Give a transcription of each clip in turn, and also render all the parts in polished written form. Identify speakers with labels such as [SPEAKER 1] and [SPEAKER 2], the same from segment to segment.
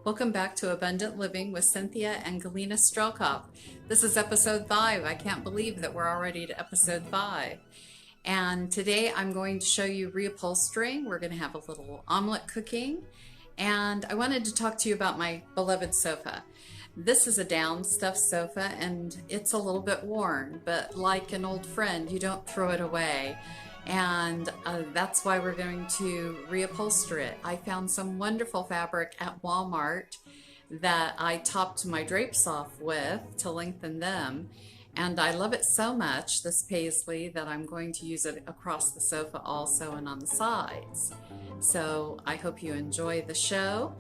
[SPEAKER 1] Welcome back to Abundant Living with Cynthia and Galena Strelkop. This is episode 5. I can't believe that we're already to episode 5. And today I'm going to show you reupholstering. We're going to have a little omelet cooking. And I wanted to talk to you about my beloved sofa. This is a down stuffed sofa and it's a little bit worn, but like an old friend, you don't throw it away. And that's why we're going to reupholster it. I found some wonderful fabric at Walmart that I topped my drapes off with to lengthen them. And I love it so much, this paisley, that I'm going to use it across the sofa also and on the sides. So I hope you enjoy the show.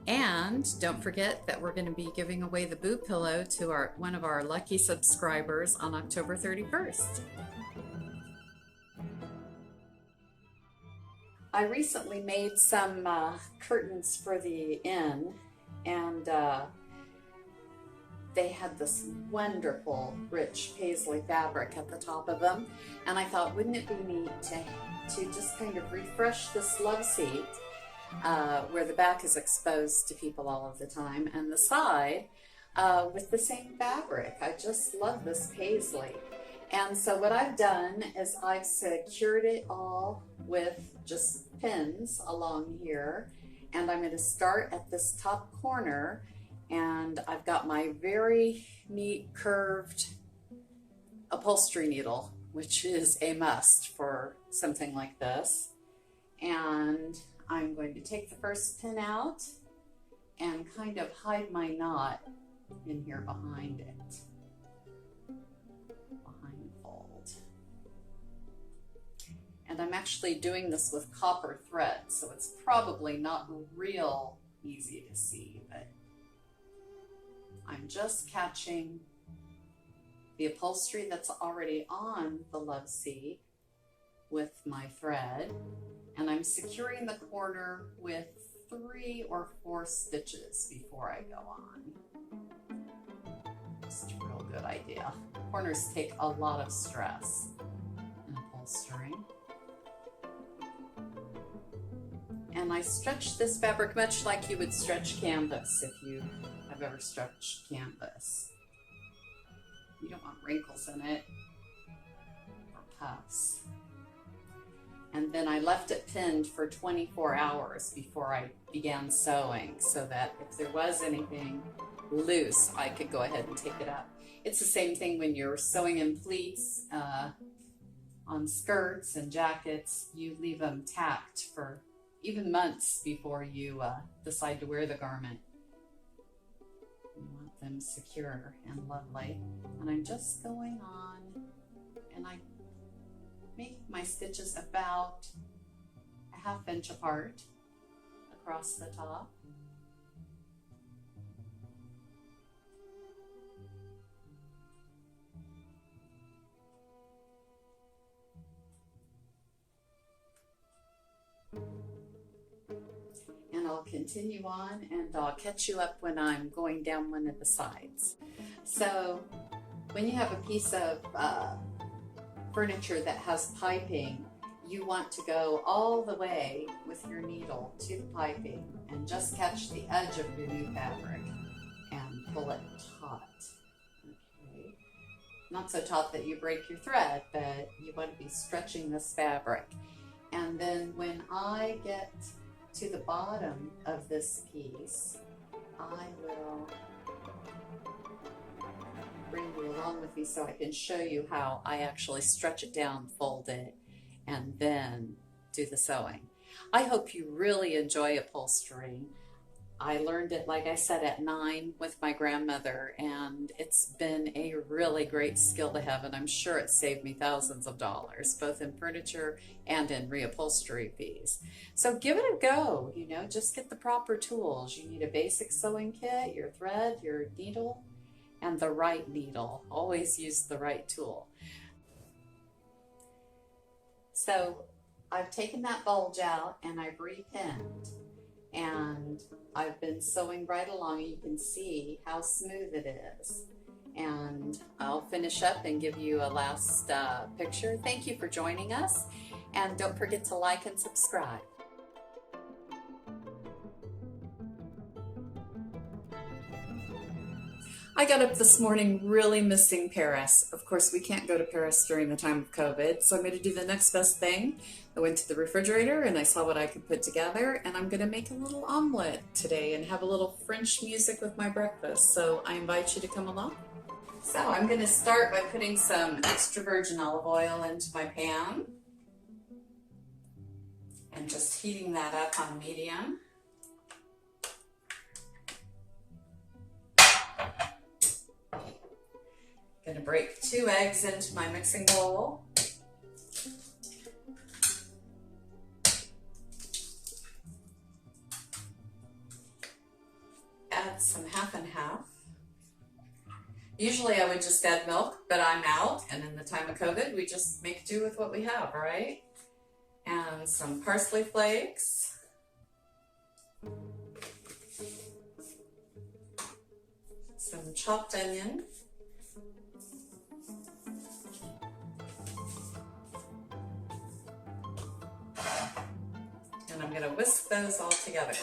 [SPEAKER 1] And don't forget that we're going to be giving away the Boo Pillow to one of our lucky subscribers on October 31st. I recently made some curtains for the inn, and they had this wonderful rich paisley fabric at the top of them, and I thought, wouldn't it be neat to just kind of refresh this love seat where the back is exposed to people all of the time, and the side with the same fabric. I just love this paisley. And so what I've done is I've secured it all with just pins along here, and I'm going to start at this top corner, and I've got my very neat curved upholstery needle, which is a must for something like this. And I'm going to take the first pin out and kind of hide my knot in here behind it. And I'm actually doing this with copper thread, so it's probably not real easy to see, but I'm just catching the upholstery that's already on the love seat with my thread, and I'm securing the corner with 3 or 4 stitches before I go on. Just a real good idea. Corners take a lot of stress in upholstering. And I stretch this fabric much like you would stretch canvas if you have ever stretched canvas. You don't want wrinkles in it or puffs. And then I left it pinned for 24 hours before I began sewing, so that if there was anything loose, I could go ahead and take it up. It's the same thing when you're sewing in pleats on skirts and jackets. You leave them tacked for even months before you decide to wear the garment. You want them secure and lovely. And I'm just going on, and I make my stitches about a 1/2 inch apart across the top. And I'll continue on, and I'll catch you up when I'm going down one of the sides. So when you have a piece of furniture that has piping, you want to go all the way with your needle to the piping and just catch the edge of your new fabric and pull it taut. Okay. Not so taut that you break your thread, but you want to be stretching this fabric. And then when I get to the bottom of this piece, I will bring you along with me so I can show you how I actually stretch it down, fold it, and then do the sewing. I hope you really enjoy upholstering. I learned it, like I said, at 9 with my grandmother, and it's been a really great skill to have, and I'm sure it saved me thousands of dollars, both in furniture and in reupholstery fees. So give it a go, just get the proper tools. You need a basic sewing kit, your thread, your needle, and the right needle. Always use the right tool. So I've taken that bulge out and I've repinned, and I've been sewing right along. You can see how smooth it is. And I'll finish up and give you a last picture. Thank you for joining us, and don't forget to like and subscribe. I got up this morning really missing Paris. Of course, we can't go to Paris during the time of COVID, so I'm going to do the next best thing. I went to the refrigerator and I saw what I could put together, and I'm going to make a little omelet today and have a little French music with my breakfast. So I invite you to come along. So I'm going to start by putting some extra virgin olive oil into my pan and just heating that up on medium. Going to break 2 eggs into my mixing bowl. Add some half and half. Usually I would just add milk, but I'm out, and in the time of COVID, we just make do with what we have, right? And some parsley flakes. Some chopped onion. And I'm going to whisk those all together.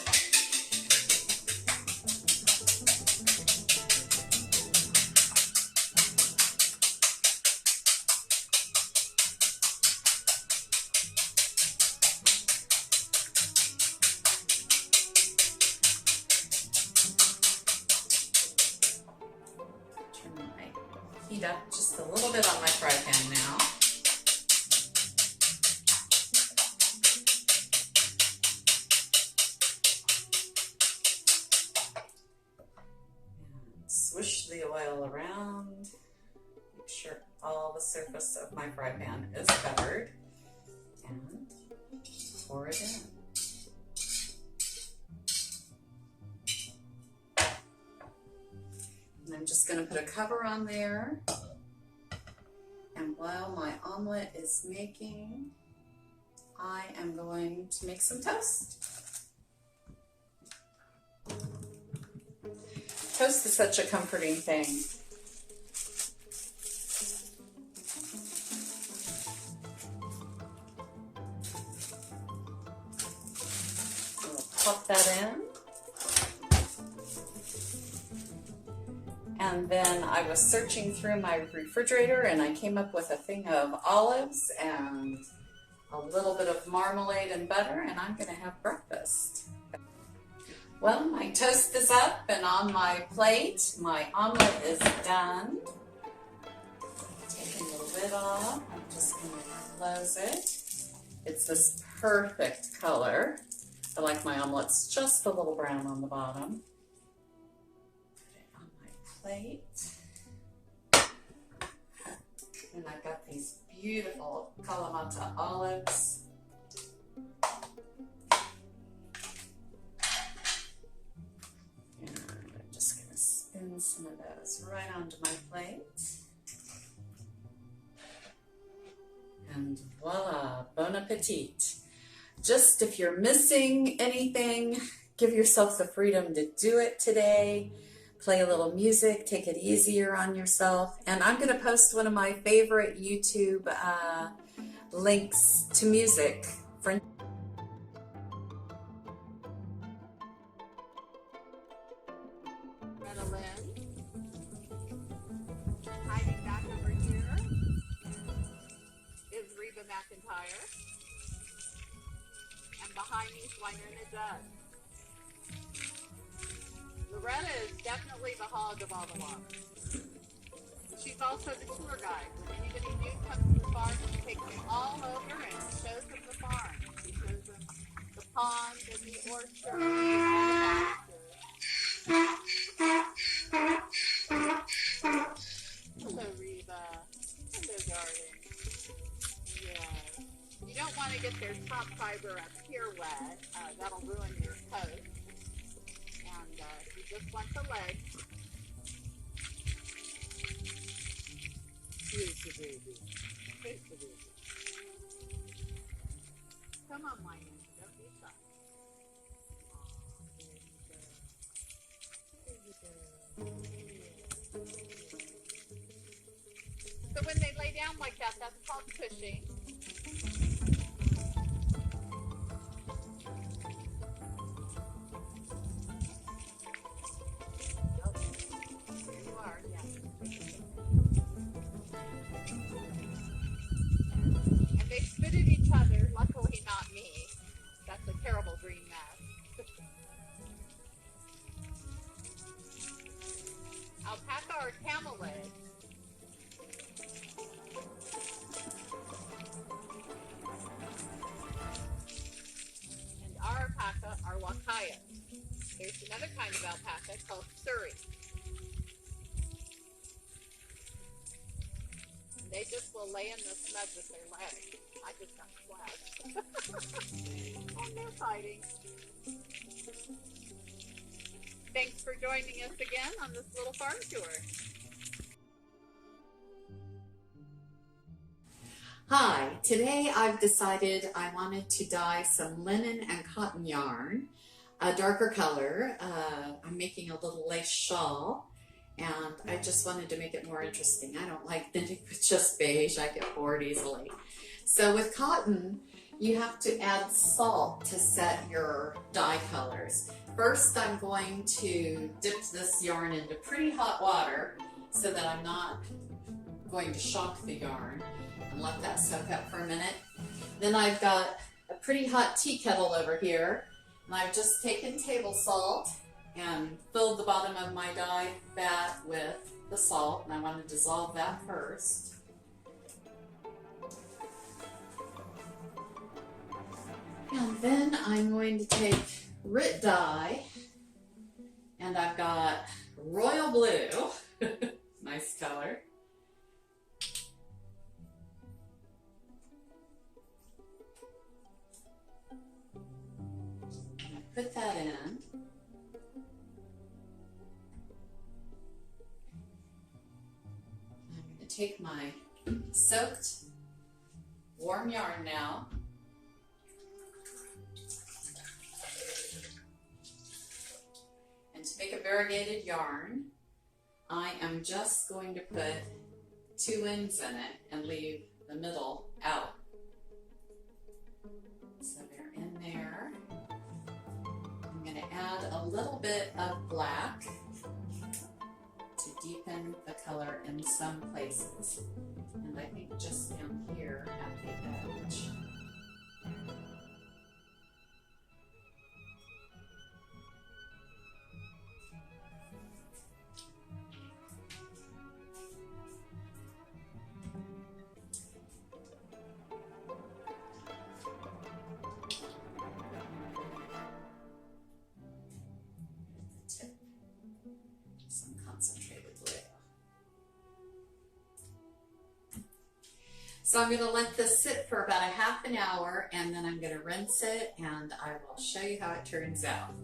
[SPEAKER 1] Turn my heat up just a little bit on my fry pan now. Swish the oil around, make sure all the surface of my fry pan is covered, and pour it in. And I'm just going to put a cover on there, and while my omelet is making, I am going to make some toast. Toast is such a comforting thing. So we'll pop that in. And then I was searching through my refrigerator and I came up with a thing of olives and a little bit of marmalade and butter, and I'm going to have breakfast. Well, my toast is up and on my plate. My omelet is done. Take a little bit off. I'm just going to close it. It's this perfect color. I like my omelets just a little brown on the bottom. Put it on my plate. And I've got these beautiful Kalamata olives. Spin some of those right onto my plate. And voila, bon appetit. Just if you're missing anything, give yourself the freedom to do it today. Play a little music, take it easier on yourself. And I'm going to post one of my favorite YouTube links to music.
[SPEAKER 2] Hiding back over here is Reba McEntire, and behind me is Wynonna Judd. Loretta is definitely the hog of all the walks. She's also the tour guide. When anybody new comes to the farm, she takes them all over and shows them the farm. She shows them the pond and the orchard and all the pastures. Hello, Reba. Hello, darling. Yeah. You don't want to get their top fiber up here wet. That'll ruin your coat. And you just want the legs. Here's the baby. Here's the baby. Come on, Wynonna. Don't be shy. There you go. So when they lay down like that, that's called pushing. Okay. There you are. are camel legs. And our alpaca are wakayas. There's another kind of alpaca called Surrey. And they just will lay in the mud with their legs. I just got splashed. And they're fighting. Thanks for joining us again on this little farm tour.
[SPEAKER 1] Hi, today I've decided I wanted to dye some linen and cotton yarn, a darker color. I'm making a little lace shawl, and I just wanted to make it more interesting. I don't like knitting with just beige, I get bored easily. So with cotton, you have to add salt to set your dye colors. First, I'm going to dip this yarn into pretty hot water so that I'm not going to shock the yarn, and let that soak up for a minute. Then I've got a pretty hot tea kettle over here, and I've just taken table salt and filled the bottom of my dye vat with the salt, and I want to dissolve that first. And then I'm going to take Rit dye, and I've got royal blue, nice color. And I put that in. I'm going to take my soaked warm yarn now. To make a variegated yarn, I am just going to put 2 ends in it and leave the middle out. So they're in there. I'm going to add a little bit of black to deepen the color in some places. And I think just down here at the edge. Some concentrated glue. So I'm going to let this sit for about a half an hour, and then I'm going to rinse it, and I will show you how it turns out.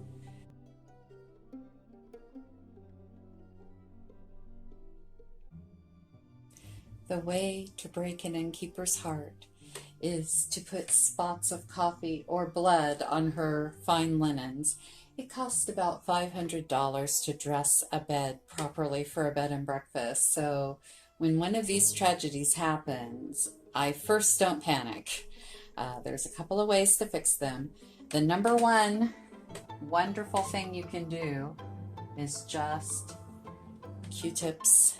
[SPEAKER 1] The way to break an innkeeper's heart is to put spots of coffee or blood on her fine linens. It costs about $500 to dress a bed properly for a bed and breakfast. So when one of these tragedies happens, I first don't panic. There's a couple of ways to fix them. The number one wonderful thing you can do is just Q-tips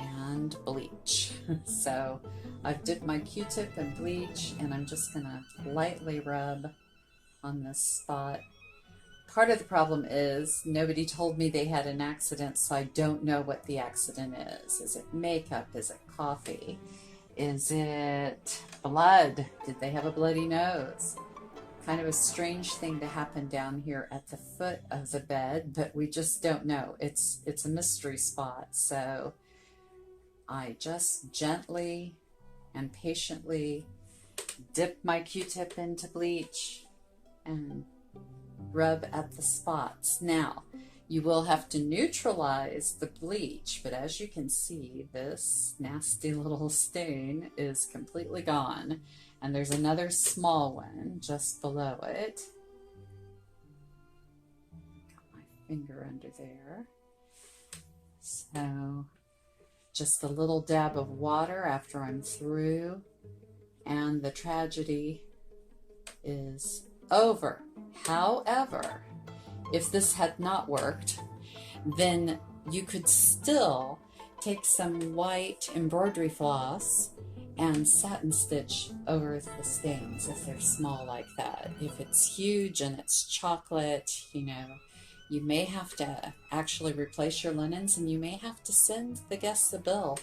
[SPEAKER 1] and bleach. So I've dipped my Q-tip in bleach, and I'm just gonna lightly rub on this spot. Part of the problem is nobody told me they had an accident, so I don't know what the accident is. Is it makeup? Is it coffee? Is it blood? Did they have a bloody nose? Kind of a strange thing to happen down here at the foot of the bed, but we just don't know. It's a mystery spot. So I just gently and patiently dip my Q-tip into bleach and rub at the spots. Now, you will have to neutralize the bleach, but as you can see, this nasty little stain is completely gone. And there's another small one just below it. Got my finger under there. So just a little dab of water after I'm through, and the tragedy is over. However, if this had not worked, then you could still take some white embroidery floss and satin stitch over the stains if they're small like that. If it's huge and it's chocolate, you know, You may have to actually replace your linens, and you may have to send the guests a bill.